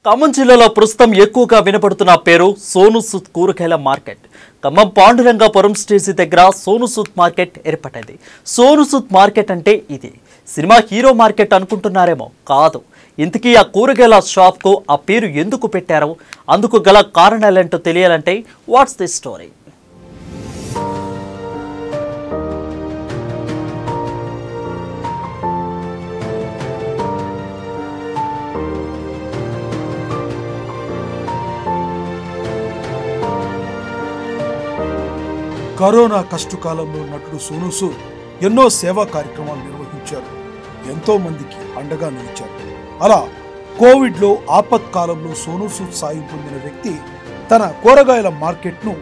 ఖమ్మం జిల్లాలో ప్రస్తుతం ఎక్కువగా వినపడుతున్న పేరు సోను సూద్ కూరగాయల మార్కెట్. ఖమ్మం పాండురంగాపురం స్టేజీ దగ్గర సోను సూద్ మార్కెట్ ఏర్పడింది. సోను సూద్ మార్కెట్ అంటే ఇది సినిమా హీరో మార్కెట్ అనుకుంటున్నారేమో, కాదు. ఇంతకీ ఆ కూరగాయల షాప్కు ఆ పేరు ఎందుకు పెట్టారో, అందుకు గల కారణాలేంటో తెలియాలంటే వాట్స్ ది స్టోరీ. కరోనా కష్టకాలంలో నటుడు సోను సూద్ ఎన్నో సేవా కార్యక్రమాలు నిర్వహించారు. ఎంతో మందికి అండగా నిలిచారు. అలా కోవిడ్లో ఆపత్కాలంలో సోను సూద్ సాయం పొందిన వ్యక్తి తన కూరగాయల మార్కెట్ను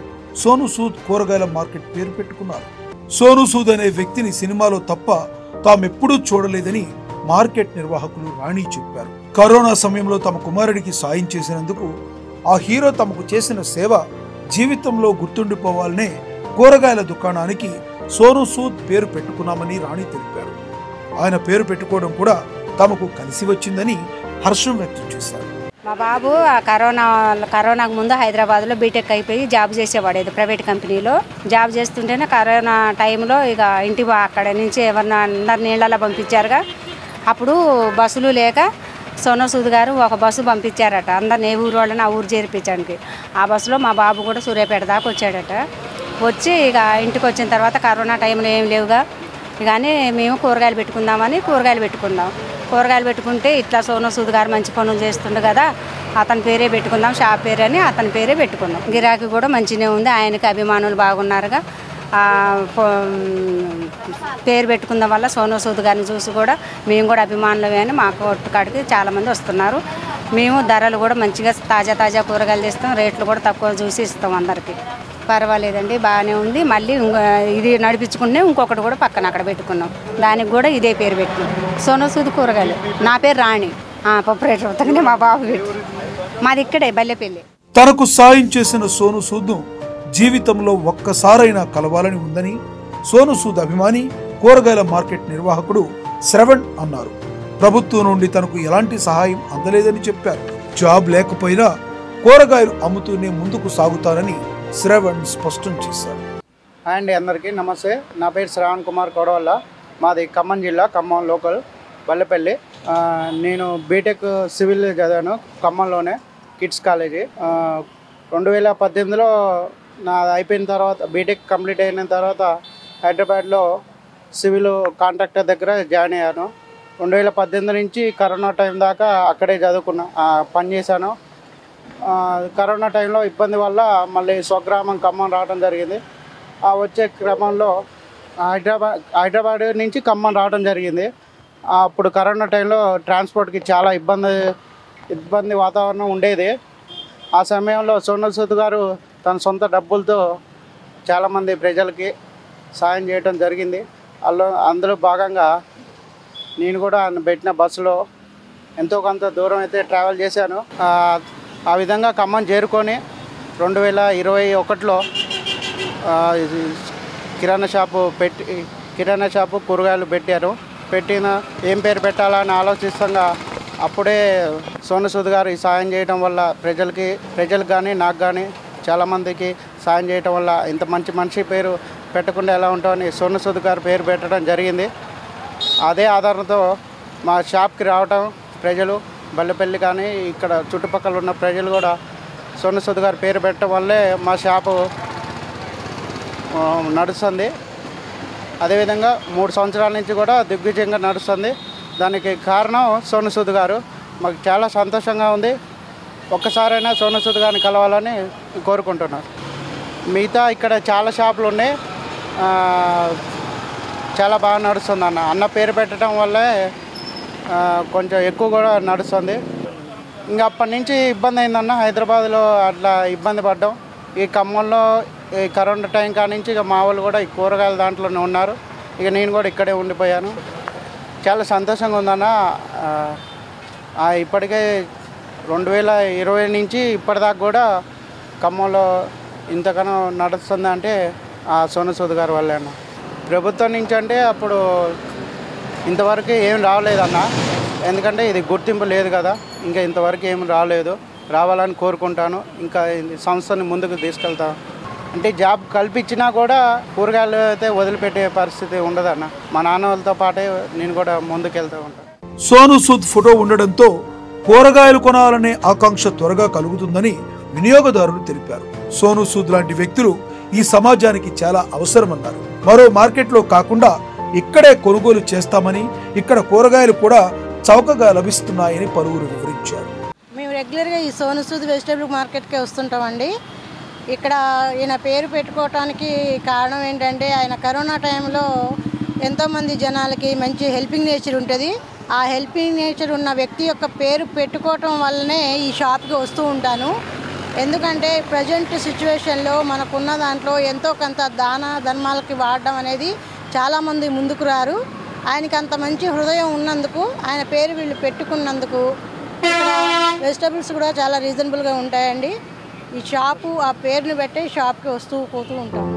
సోను సూద్ కూరగాయల మార్కెట్ పేరు పెట్టుకున్నారు. సోను సూద్ అనే వ్యక్తిని సినిమాలో తప్ప తామెప్పుడూ చూడలేదని మార్కెట్ నిర్వాహకులు రాణి చెప్పారు. కరోనా సమయంలో తమ కుమారుడికి సాయం చేసినందుకు ఆ హీరో తమకు చేసిన సేవ జీవితంలో గుర్తుండిపోవాలనే కూరగాయల దుకాణానికి సోను సూద్ పేరు పెట్టుకున్నామని రాణి తెలిపారు. ఆయన పేరు పెట్టుకోవడం కూడా తమకు కలిసి వచ్చిందని హర్షం వ్యక్తం చేశారు. మా బాబు కరోనాకు ముందు హైదరాబాద్లో బీటెక్ అయిపోయి జాబ్ చేసేవాడు. ఏదో ప్రైవేట్ కంపెనీలో జాబ్ చేస్తుంటేనే కరోనా టైంలో ఇక ఇంటి అక్కడ నుంచి ఎవరిన అందరు నీళ్ళలో పంపించారుగా. అప్పుడు బస్సులు లేక సోను సూద్ గారు ఒక బస్సు పంపించారట, అందరిని ఏ ఊరు వాళ్ళని ఆ ఊరు చేర్పించడానికి. ఆ బస్సులో మా బాబు కూడా సూర్యాపేట దాకా వచ్చాడట. వచ్చి ఇక ఇంటికి వచ్చిన తర్వాత కరోనా టైంలో ఏం లేవుగా, కానీ మేము కూరగాయలు పెట్టుకుందామని కూరగాయలు పెట్టుకుంటే ఇట్లా సోను సూద్ గారు మంచి పనులు చేస్తుండే కదా, అతని పేరే పెట్టుకుందాం, షాప్ పేరు అని అతని పేరే పెట్టుకున్నాం. గిరాకీ కూడా మంచిగానే ఉంది, ఆయనకి అభిమానులు బాగున్నారుగా. పేరు పెట్టుకుందాం వల్ల సోను సూద్ గారిని చూసి కూడా మేము కూడా అభిమానులమే అని మా కొట్టు కాడికి చాలామంది వస్తున్నారు. మేము ధరలు కూడా మంచిగా తాజా కూరగాయలు తెస్తాం, రేట్లు కూడా తక్కువ చూసి ఇస్తాం అందరికీ. పర్వాలేదండి, బాగానే ఉంది. మళ్ళీ ఇది నడిపించుకుంటే ఇంకొకటి కూడా పక్కన అక్కడ పెట్టుకున్నాం, దానికి కూడా ఇదే పేరు పెట్టినాం, సోను సూద్ కూరగాయలు. నా పేరు రాణి, పప్పురేటర్ అవుతానే మా బాబు పెట్టి. మాది ఇక్కడే బల్లెపల్లి. తనకు సాయం చేసిన సోను సూద్ను జీవితంలో ఒక్కసారైనా కలవాలని ఉందని సోను సూద్ అభిమాని కూరగాయల మార్కెట్ నిర్వాహకుడు శ్రవణ్ అన్నారు. ప్రభుత్వం నుండి తనకు ఎలాంటి సహాయం అందలేదని చెప్పారు. జాబ్ లేకపోయినా కూరగాయలు అమ్ముతూనే ముందుకు సాగుతారని శ్రవణ్ స్పష్టం చేశారు. హాయ్ అండి, అందరికీ నమస్తే. నా పేరు శ్రావణ్ కుమార్ కొడవల్ల, మాది ఖమ్మం జిల్లా, ఖమ్మం లోకల్, బల్లెపల్లి. నేను బీటెక్ సివిల్ చదివాను ఖమ్మంలోనే, కిడ్స్ కాలేజీ. 2018లో నా అయిపోయిన తర్వాత, బీటెక్ కంప్లీట్ అయిన తర్వాత హైదరాబాద్లో సివిల్ కాంట్రాక్టర్ దగ్గర జాయిన్ అయ్యాను. 2018 నుంచి కరోనా టైం దాకా అక్కడే పనిచేశాను. కరోనా టైంలో ఇబ్బంది వల్ల మళ్ళీ స్వగ్రామం ఖమ్మం రావడం జరిగింది. ఆ వచ్చే క్రమంలో హైదరాబాద్ నుంచి ఖమ్మం రావడం జరిగింది. అప్పుడు కరోనా టైంలో ట్రాన్స్పోర్ట్కి చాలా ఇబ్బంది వాతావరణం ఉండేది. ఆ సమయంలో సోను సూద్ గారు తన సొంత డబ్బులతో చాలామంది ప్రజలకి సాయం చేయడం జరిగింది. అందులో భాగంగా నేను కూడా ఆయన పెట్టిన బస్సులో ఎంతో కొంత దూరం అయితే ట్రావెల్ చేశాను. ఆ విధంగా ఖమ్మం చేరుకొని 2021లో కిరాణా షాపు కూరగాయలు పెట్టిన ఏం పేరు పెట్టాలా అని ఆలోచిస్తుండగా అప్పుడే సోను సూద్ గారు ఈ సాయం చేయడం వల్ల ప్రజలకు కానీ నాకు కానీ చాలామందికి సాయం చేయడం వల్ల ఇంత మంచి మనిషి పేరు పెట్టకుండా ఎలా ఉంటామని సోను సూద్ గారు పేరు పెట్టడం జరిగింది. అదే ఆధారంతో మా షాప్కి రావటం ప్రజలు, బల్లెపల్లి కానీ ఇక్కడ చుట్టుపక్కల ఉన్న ప్రజలు కూడా సోను సూద్ గారు పేరు పెట్టడం వల్లే మా షాపు నడుస్తుంది. అదేవిధంగా 3 సంవత్సరాల నుంచి కూడా దిగ్విజయంగా నడుస్తుంది. దానికి కారణం సోను సూద్ గారు. మాకు చాలా సంతోషంగా ఉంది. ఒక్కసారైనా సోను సూద్ గారిని కలవాలని కోరుకుంటున్నాను. మిగతా ఇక్కడ చాలా షాపులు ఉన్నాయి, చాలా బాగా నడుస్తుంది. అన్న పేరు పెట్టడం వల్లే కొంచెం ఎక్కువ కూడా నడుస్తుంది. ఇంకా అప్పటి నుంచి ఇబ్బంది అయిందన్న, హైదరాబాద్లో అట్లా ఇబ్బంది పడ్డాం. ఈ ఖమ్మంలో ఈ కరోనా టైం కాడ నుంచి ఇక మా వాళ్ళు కూడా ఈ కూరగాయల దాంట్లోనే ఉన్నారు. ఇక నేను కూడా ఇక్కడే ఉండిపోయాను. చాలా సంతోషంగా ఉందన్న. ఇప్పటికే 2020 నుంచి ఇప్పటిదాకా కూడా ఖమ్మంలో ఇంతకన్నా నడుస్తుంది అంటే సోను సూద్ గారి వల్లే అన్న. ప్రభుత్వం నుంచి అంటే అప్పుడు ఇంతవరకు ఏం రావలేదన్న. ఎందుకంటే ఇది గుర్తింపు లేదు కదా, ఇంకా ఇంతవరకు ఏమి రాలేదు, రావాలని కోరుకుంటాను. ఇంకా సంస్థని ముందుకు తీసుకెళ్తాను. అంటే జాబ్ కల్పించినా కూడా కూరగాయలు అయితే వదిలిపెట్టే పరిస్థితి ఉండదన్న. మా నాన్న వాళ్ళతో పాటే నేను కూడా ముందుకెళ్తూ ఉంటాను. సోను సూద్ ఫోటో ఉండడంతో కూరగాయలు కొనాలనే ఆకాంక్ష త్వరగా కలుగుతుందని వినియోగదారులు తెలిపారు. సోను సూద్ లాంటి వ్యక్తులు ఈ సమాజానికి చాలా అవసరమన్నారు. మరో మార్కెట్లో కాకుండా ఇక్కడే కొనుగోలు చేస్తామని, ఇక్కడ కూరగాయలు కూడా చౌకగా లభిస్తున్నాయని పలువురు వివరించారు. మేము రెగ్యులర్గా ఈ సోను సూద్ వెజిటేబుల్ మార్కెట్కే వస్తుంటామండి. ఇక్కడ ఈయన పేరు పెట్టుకోవటానికి కారణం ఏంటంటే ఆయన కరోనా టైంలో ఎంతోమంది జనాలకి మంచి హెల్పింగ్ నేచర్ ఉంటుంది. ఆ హెల్పింగ్ నేచర్ ఉన్న వ్యక్తి యొక్క పేరు పెట్టుకోవటం వల్లనే ఈ షాప్కి వస్తూ ఉంటాను. ఎందుకంటే ప్రజెంట్ సిచ్యువేషన్లో మనకున్న దాంట్లో ఎంతో కొంత ధర్మాలకి వాడడం అనేది చాలామంది ముందుకు రారు. ఆయనకి అంత మంచి హృదయం ఉన్నందుకు, ఆయన పేరు వీళ్ళు పెట్టుకున్నందుకు ఇక్కడ వెజిటబుల్స్ కూడా చాలా రీజనబుల్గా ఉంటాయండి. ఈ షాపు ఆ పేరుని బట్టే షాప్కి వస్తూ పోతూ ఉంటాం.